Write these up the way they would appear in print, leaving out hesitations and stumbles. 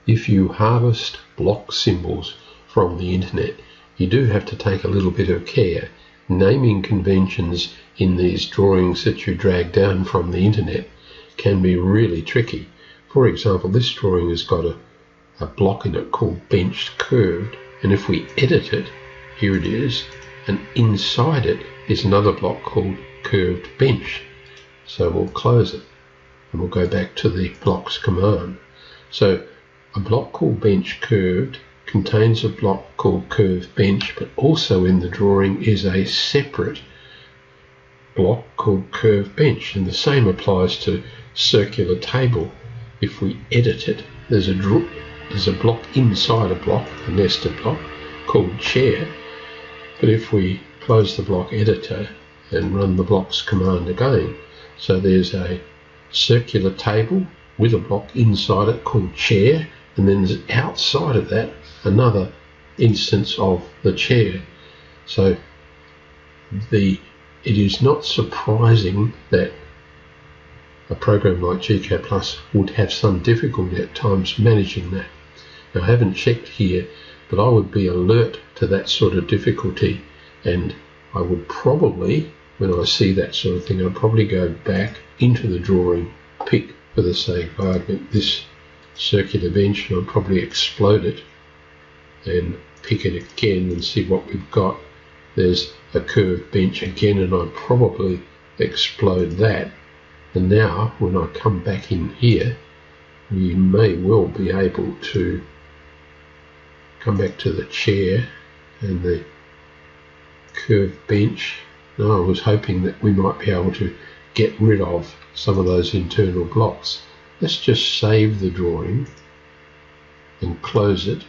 If you harvest block symbols from the internet, you do have to take a little bit of care. Naming conventions in these drawings that you drag down from the internet can be really tricky. For example, this drawing has got a block in it called benched curved, and if we edit it, here it is, and inside it is another block called curved bench. So we'll close it and we'll go back to the blocks command. So a block called bench curved contains a block called curved bench, but also in the drawing is a separate block called curved bench, and the same applies to circular table. If we edit it, there's a block inside a block, a nested block, called chair, but if we close the block editor and run the blocks command again, so there's a circular table with a block inside it called chair, and then there's outside of that another instance of the chair. So it is not surprising that a program like gCADPlus would have some difficulty at times managing that. Now, I haven't checked here, but I would be alert to that sort of difficulty, and I would probably, when I see that sort of thing, I'd probably go back into the drawing, pick, for the sake of argument, this circular bench, and I'd probably explode it and pick it again and see what we've got. There's a curved bench again, and I'd probably explode that. And now when I come back in here, we may well be able to come back to the chair and the curved bench. Now, I was hoping that we might be able to get rid of some of those internal blocks. Let's just save the drawing and close it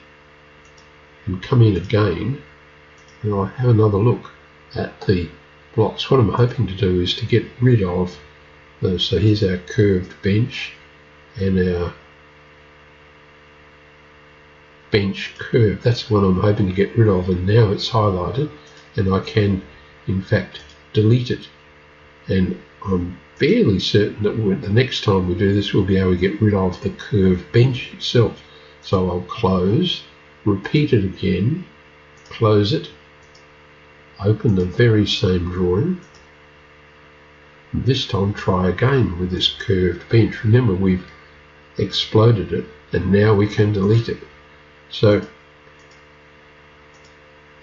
and come in again, and I'll have another look at the blocks. What I'm hoping to do is to get rid of those. So here's our curved bench and our bench curve. That's what I'm hoping to get rid of, and now it's highlighted, and I can in fact delete it. And I'm fairly certain that the next time we do this, we'll be able to get rid of the curved bench itself. So I'll close, repeat it again, close it, open the very same drawing, and this time try again with this curved bench. Remember, we've exploded it, and now we can delete it. So,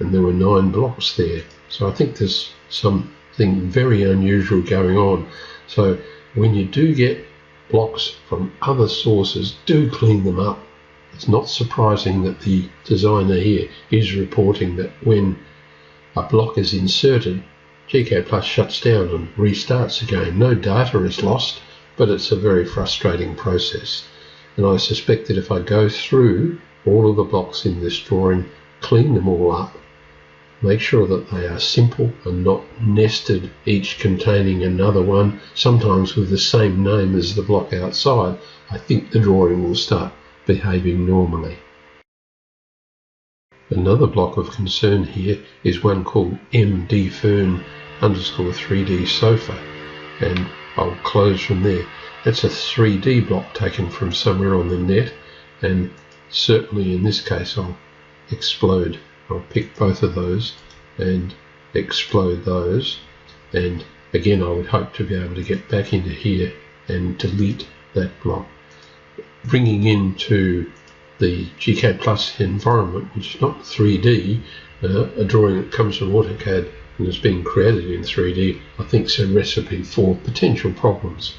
and there were 9 blocks there. So I think there's something very unusual going on. So when you do get blocks from other sources, do clean them up. It's not surprising that the designer here is reporting that when a block is inserted, gCADPlus shuts down and restarts again. No data is lost, but it's a very frustrating process. And I suspect that if I go through all of the blocks in this drawing, clean them all up, make sure that they are simple and not nested, each containing another one, sometimes with the same name as the block outside, I think the drawing will start behaving normally. Another block of concern here is one called mdfern_3D sofa, and I'll close from there. That's a 3D block taken from somewhere on the net, and certainly in this case I'll explode. I'll pick both of those and explode those, and again I would hope to be able to get back into here and delete that block. Bringing into the gCADPlus environment, which is not 3D, a drawing that comes from AutoCAD and has been created in 3D, I think is a recipe for potential problems.